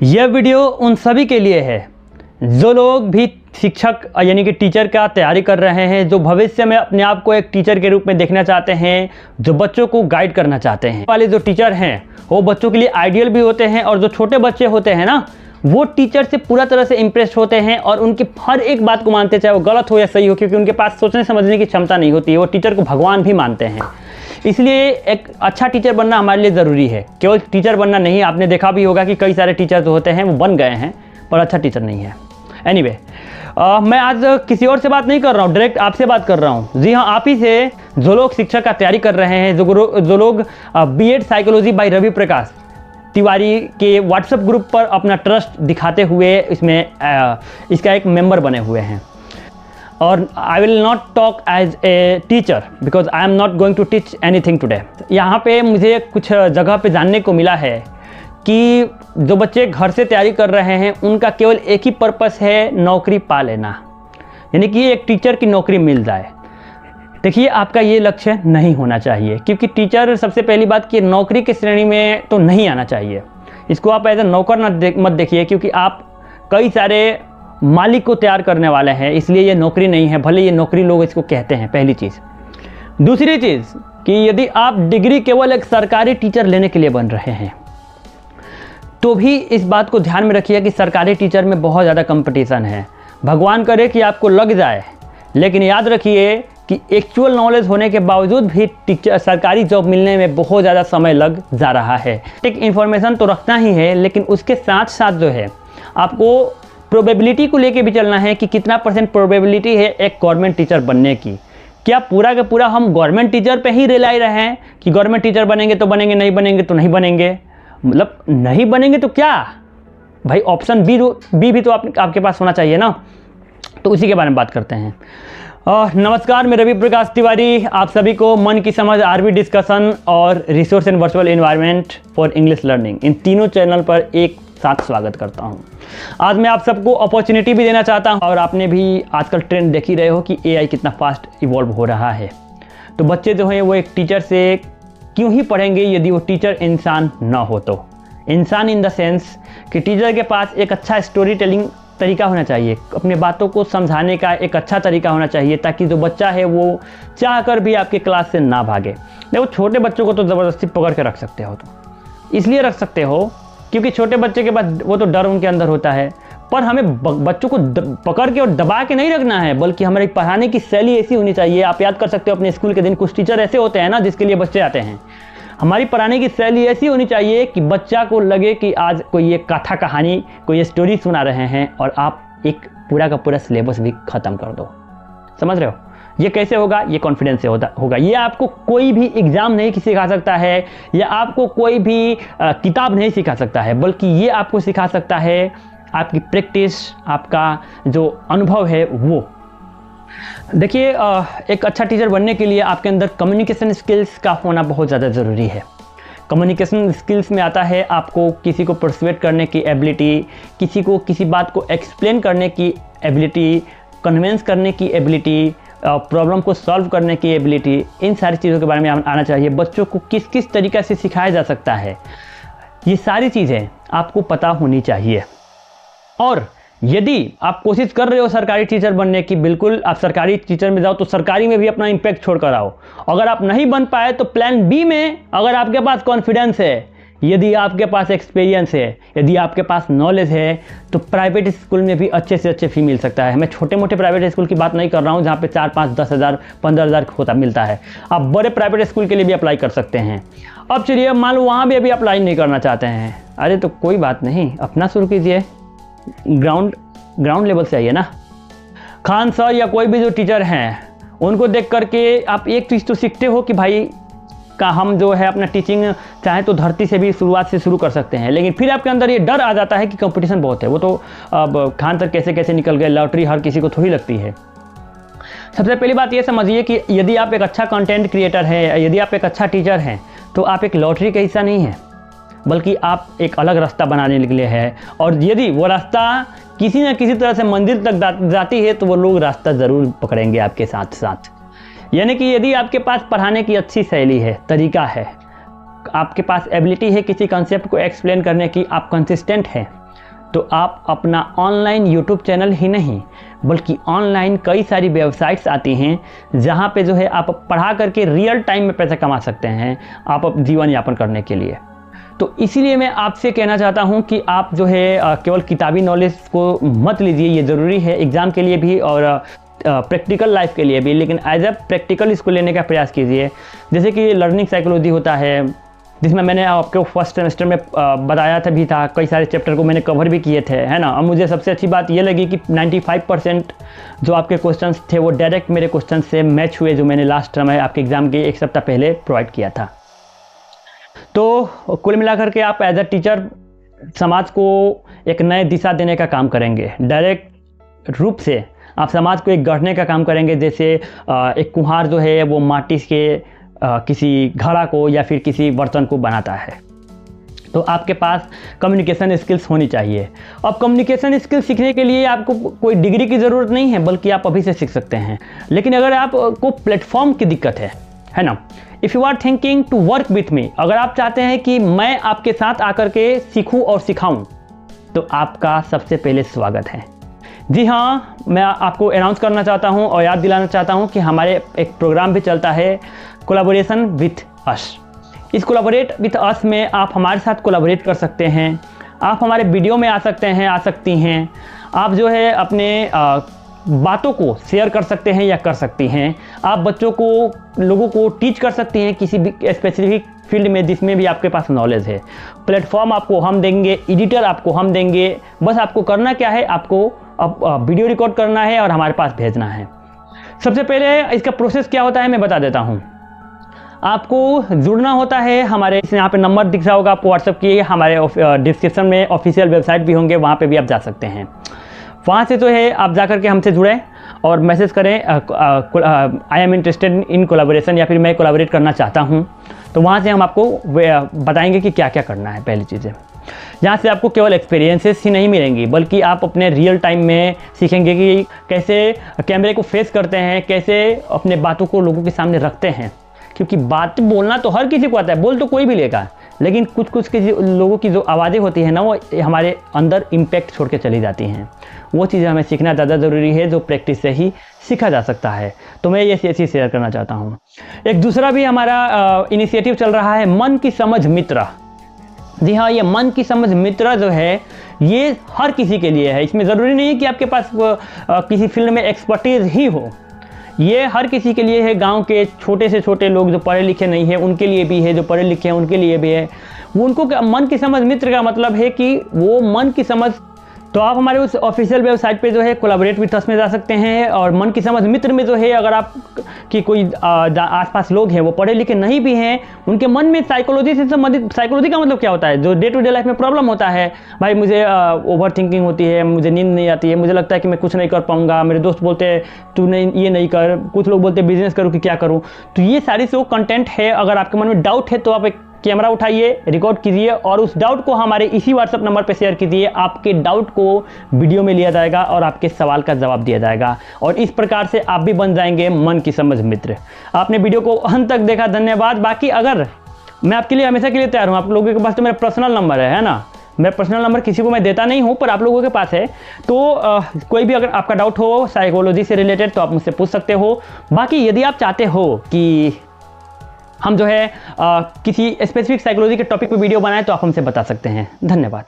यह वीडियो उन सभी के लिए है जो लोग भी शिक्षक यानी कि टीचर का तैयारी कर रहे हैं, जो भविष्य में अपने आप को एक टीचर के रूप में देखना चाहते हैं, जो बच्चों को गाइड करना चाहते हैं। वाले जो टीचर हैं वो बच्चों के लिए आइडियल भी होते हैं, और जो छोटे बच्चे होते हैं ना, वो टीचर से पूरा तरह से इम्प्रेस होते हैं और उनकी हर एक बात को मानते, चाहे वो गलत हो या सही हो, क्योंकि उनके पास सोचने समझने की क्षमता नहीं होती है। वो टीचर को भगवान भी मानते हैं। इसलिए एक अच्छा टीचर बनना हमारे लिए ज़रूरी है। केवल टीचर बनना नहीं, आपने देखा भी होगा कि कई सारे टीचर जो होते हैं वो बन गए हैं पर अच्छा टीचर नहीं है। एनीवे, मैं आज किसी और से बात नहीं कर रहा हूँ, डायरेक्ट आपसे बात कर रहा हूँ। जी हाँ, आप ही से, जो लोग शिक्षक का तैयारी कर रहे हैं, जो लोग BEd psychology bye Ravi Prakash Tiwari के व्हाट्सएप ग्रुप पर अपना ट्रस्ट दिखाते हुए इसका एक मेंबर बने हुए हैं। और I will not talk as a teacher because I am not going to teach anything today. यहाँ पे मुझे कुछ जगह पे जानने को मिला है कि जो बच्चे घर से तैयारी कर रहे हैं उनका केवल एक ही पर्पस है, नौकरी पा लेना, यानी कि एक टीचर की नौकरी मिल जाए। देखिए, आपका ये लक्ष्य नहीं होना चाहिए, क्योंकि टीचर सबसे पहली बात कि नौकरी की श्रेणी में तो नहीं आना चाहिए। इसको आप एज ए नौकर मत देखिए, क्योंकि आप कई सारे मालिक को तैयार करने वाले हैं, इसलिए ये नौकरी नहीं है, भले ये नौकरी लोग इसको कहते हैं। पहली चीज़। दूसरी चीज़ कि यदि आप डिग्री केवल एक सरकारी टीचर लेने के लिए बन रहे हैं तो भी इस बात को ध्यान में रखिए कि सरकारी टीचर में बहुत ज़्यादा कंपटीशन है। भगवान करे कि आपको लग जाए, लेकिन याद रखिए कि एक्चुअल नॉलेज होने के बावजूद भी सरकारी जॉब मिलने में बहुत ज़्यादा समय लग जा रहा है। एक इन्फॉर्मेशन तो रखना ही है, लेकिन उसके साथ साथ जो है आपको प्रोबेबिलिटी को लेके भी चलना है कि कितना % प्रोबेबिलिटी है एक गवर्नमेंट टीचर बनने की। क्या पूरा का पूरा हम गवर्नमेंट टीचर पे ही रिलाई रहे हैं कि गवर्नमेंट टीचर बनेंगे तो बनेंगे, नहीं बनेंगे तो नहीं बनेंगे? मतलब नहीं बनेंगे तो क्या भाई, ऑप्शन बी भी तो आपके पास होना चाहिए ना। तो उसी के बारे में बात करते हैं। नमस्कार, मैं रवि प्रकाश तिवारी आप सभी को मन की समझ, आरवी डिस्कशन और resource and virtual environment for English learning, इन तीनों चैनल पर एक साथ स्वागत करता हूं। आज मैं आप सबको अपॉर्चुनिटी भी देना चाहता हूं, और आपने भी आजकल ट्रेंड देख ही रहे हो कि एआई कितना फास्ट इवॉल्व हो रहा है। तो बच्चे जो हैं वो एक टीचर से क्यों ही पढ़ेंगे यदि वो टीचर इंसान ना हो तो। इंसान इन द सेंस कि टीचर के पास एक अच्छा स्टोरी टेलिंग तरीका होना चाहिए, अपने बातों को समझाने का एक अच्छा तरीका होना चाहिए, ताकि जो बच्चा है वो चाह कर भी आपके क्लास से ना भागे। देखो, छोटे बच्चों को तो ज़बरदस्ती पकड़ के रख सकते हो, तो इसलिए रख सकते हो क्योंकि छोटे बच्चे के पास वो तो डर उनके अंदर होता है। पर हमें बच्चों को पकड़ के और दबा के नहीं रखना है, बल्कि हमारी पढ़ाने की शैली ऐसी होनी चाहिए। आप याद कर सकते हो अपने स्कूल के दिन, कुछ टीचर ऐसे होते हैं ना जिसके लिए बच्चे आते हैं। हमारी पढ़ाने की शैली ऐसी होनी चाहिए कि बच्चा को लगे कि आज कोई एक कथा कहानी, कोई स्टोरी सुना रहे हैं, और आप एक पूरा का पूरा सिलेबस भी ख़त्म कर दो। समझ रहे हो? ये कैसे होगा? ये कॉन्फिडेंस से होगा। ये आपको कोई भी एग्ज़ाम नहीं सिखा सकता है, या आपको कोई भी किताब नहीं सिखा सकता है, बल्कि ये आपको सिखा सकता है आपकी प्रैक्टिस, आपका जो अनुभव है वो। देखिए, एक अच्छा टीचर बनने के लिए आपके अंदर कम्युनिकेशन स्किल्स का होना बहुत ज़्यादा ज़रूरी है। कम्युनिकेशन स्किल्स में आता है आपको किसी को परसुएट करने की एबिलिटी, किसी को किसी बात को एक्सप्लेन करने की एबिलिटी, कन्विंस करने की एबिलिटी, प्रॉब्लम को सॉल्व करने की एबिलिटी। इन सारी चीज़ों के बारे में आना चाहिए। बच्चों को किस किस तरीक़े से सिखाया जा सकता है, ये सारी चीज़ें आपको पता होनी चाहिए। और यदि आप कोशिश कर रहे हो सरकारी टीचर बनने की, बिल्कुल आप सरकारी टीचर में जाओ, तो सरकारी में भी अपना इम्पैक्ट छोड़ कर आओ। अगर आप नहीं बन पाए तो प्लान बी में, अगर आपके पास कॉन्फिडेंस है, यदि आपके पास एक्सपीरियंस है, यदि आपके पास नॉलेज है, तो प्राइवेट स्कूल में भी अच्छे से अच्छे फ़ी मिल सकता है। मैं छोटे मोटे प्राइवेट स्कूल की बात नहीं कर रहा हूँ जहाँ पे 4, 5, 10 हज़ार 15 हज़ार मिलता है। आप बड़े प्राइवेट स्कूल के लिए भी अप्लाई कर सकते हैं। अब चलिए, मान लो वहाँ भी अभी अप्लाई नहीं करना चाहते हैं, अरे तो कोई बात नहीं, अपना शुरू कीजिए। ग्राउंड लेवल से आइए ना। खान सर या कोई भी जो टीचर हैं, उनको देख करके आप एक चीज़ तो सीखते हो कि भाई का हम जो है अपना टीचिंग चाहे तो धरती से भी शुरुआत से शुरू कर सकते हैं। लेकिन फिर आपके अंदर ये डर आ जाता है कि कंपटीशन बहुत है। वो तो अब खान सर कैसे कैसे निकल गए, लॉटरी हर किसी को थोड़ी लगती है। सबसे पहली बात ये समझिए कि यदि आप एक अच्छा कंटेंट क्रिएटर है, यदि आप एक अच्छा टीचर हैं, तो आप एक लॉटरी का हिस्सा नहीं है, बल्कि आप एक अलग रास्ता बनाने के लिए है। और यदि वो रास्ता किसी न किसी तरह से मंजिल तक जाती है, तो वो लोग रास्ता ज़रूर पकड़ेंगे आपके साथ साथ। यानी कि यदि आपके पास पढ़ाने की अच्छी शैली है, तरीका है, आपके पास एबिलिटी है किसी कॉन्सेप्ट को एक्सप्लेन करने की, आप कंसिस्टेंट हैं, तो आप अपना ऑनलाइन यूट्यूब चैनल ही नहीं बल्कि ऑनलाइन कई सारी वेबसाइट्स आती हैं जहां पे जो है आप पढ़ा करके रियल टाइम में पैसा कमा सकते हैं आप जीवन यापन करने के लिए। तो इसीलिए मैं आपसे कहना चाहता हूं कि आप जो है केवल किताबी नॉलेज को मत लीजिए, ये ज़रूरी है एग्ज़ाम के लिए भी और प्रैक्टिकल लाइफ के लिए भी, लेकिन एज अ प्रैक्टिकल इसको लेने का प्रयास कीजिए। जैसे कि लर्निंग साइकोलॉजी होता है जिसमें मैंने आपको फर्स्ट सेमेस्टर में बताया था भी था, कई सारे चैप्टर को मैंने कवर भी किए थे, है ना। और मुझे सबसे अच्छी बात ये लगी कि 95% जो आपके क्वेश्चंस थे वो डायरेक्ट मेरे क्वेश्चन से मैच हुए जो मैंने लास्ट टाइम आपके एग्ज़ाम के 1 सप्ताह पहले प्रोवाइड किया था। तो कुल मिलाकर के आप एज अ टीचर समाज को एक नए दिशा देने का काम करेंगे। डायरेक्ट रूप से आप समाज को एक गढ़ने का काम करेंगे। जैसे एक कुम्हार जो है वो माटी के किसी घड़ा को या फिर किसी बर्तन को बनाता है, तो आपके पास कम्युनिकेशन स्किल्स होनी चाहिए। अब कम्युनिकेशन स्किल्स सीखने के लिए आपको कोई डिग्री की ज़रूरत नहीं है बल्कि आप अभी से सीख सकते हैं। लेकिन अगर आपको प्लेटफॉर्म की दिक्कत है ना, if you are thinking to work with me, अगर आप चाहते हैं कि मैं आपके साथ आकर के सीखूं और सिखाऊं, तो आपका सबसे पहले स्वागत है। जी हाँ, मैं आपको अनाउंस करना चाहता हूं और याद दिलाना चाहता हूं कि हमारे एक प्रोग्राम भी चलता है कोलैबोरेशन विथ अस। इस कोलैबोरेट विथ अस में आप हमारे साथ कोलैबोरेट कर सकते हैं, आप हमारे वीडियो में आ सकते हैं, आ सकती हैं, आप जो है अपने बातों को शेयर कर सकते हैं या कर सकती हैं। आप बच्चों को, लोगों को टीच कर सकती हैं किसी भी स्पेसिफिक फील्ड में जिसमें भी आपके पास नॉलेज है। प्लेटफॉर्म आपको हम देंगे, एडिटर आपको हम देंगे, बस आपको करना क्या है, आपको अब वीडियो रिकॉर्ड करना है और हमारे पास भेजना है। सबसे पहले इसका प्रोसेस क्या होता है मैं बता देता हूँ। आपको जुड़ना होता है हमारे, यहाँ पे नंबर दिख रहा होगा आपको व्हाट्सएप की, हमारे डिस्क्रिप्शन में ऑफिशियल वेबसाइट भी होंगे, वहाँ पे भी आप जा सकते हैं। वहाँ से जो है आप जा करके हमसे जुड़ें और मैसेज करें I am interested in collaboration या फिर मैं कोलैबोरेट करना चाहता हूँ। तो वहाँ से हम आपको बताएंगे कि क्या क्या करना है। पहली चीज़ें यहाँ से आपको केवल एक्सपीरियंसेस ही नहीं मिलेंगी बल्कि आप अपने रियल टाइम में सीखेंगे कि कैसे कैमरे को फेस करते हैं, कैसे अपने बातों को लोगों के सामने रखते हैं। क्योंकि बात बोलना तो हर किसी को आता है, बोल तो कोई भी लेगा, लेकिन कुछ कुछ के लोगों की जो आवाज़ें होती हैं ना वो हमारे अंदर इम्पैक्ट छोड़ के चली जाती हैं। वो चीज़ें हमें सीखना ज़्यादा ज़रूरी है जो प्रैक्टिस से ही सीखा जा सकता है। तो मैं ये चीज़ शेयर करना चाहता हूँ। एक दूसरा भी हमारा इनिशिएटिव चल रहा है मन की समझ मित्र। जी हाँ, ये मन की समझ मित्र जो है ये हर किसी के लिए है। इसमें ज़रूरी नहीं है कि आपके पास किसी फील्ड में एक्सपर्टीज़ ही हो, ये हर किसी के लिए है। गांव के छोटे से छोटे लोग जो पढ़े लिखे नहीं है उनके लिए भी है, जो पढ़े लिखे हैं उनके लिए भी है। वो उनको मन की समझ मित्र का मतलब है कि वो मन की समझ, तो आप हमारे उस ऑफिशियल वेबसाइट पे जो है कोलैबोरेट विथ अस में जा सकते हैं और मन की समझ मित्र में जो है अगर आप कि कोई आसपास लोग हैं वो पढ़े लिखे नहीं भी हैं, उनके मन में साइकोलॉजी से संबंधित, साइकोलॉजी का मतलब क्या होता है, जो डे टू डे लाइफ में प्रॉब्लम होता है, भाई मुझे ओवर थिंकिंग होती है, मुझे नींद नहीं आती है, मुझे लगता है कि मैं कुछ नहीं कर पाऊंगा, मेरे दोस्त बोलते हैं तू नहीं ये नहीं कर, कुछ लोग बोलते हैं बिजनेस करूँ कि क्या करूँ। तो ये सारी जो कंटेंट है, अगर आपके मन में डाउट है तो आप एक कैमरा उठाइए, रिकॉर्ड कीजिए और उस डाउट को हमारे इसी व्हाट्सएप नंबर पे शेयर कीजिए। आपके डाउट को वीडियो में लिया जाएगा और आपके सवाल का जवाब दिया जाएगा और इस प्रकार से आप भी बन जाएंगे मन की समझ मित्र। आपने वीडियो को अंत तक देखा, धन्यवाद। बाकी अगर मैं आपके लिए हमेशा के लिए तैयार हूँ, आप लोगों के पास तो मेरा पर्सनल नंबर है ना, मेरा पर्सनल नंबर किसी को मैं देता नहीं हूँ पर आप लोगों के पास है, तो कोई भी अगर आपका डाउट हो साइकोलॉजी से रिलेटेड तो आप मुझसे पूछ सकते हो। बाकी यदि आप चाहते हो कि हम जो है किसी स्पेसिफिक साइकोलॉजी के टॉपिक पे वीडियो बनाएं तो आप हमसे बता सकते हैं। धन्यवाद।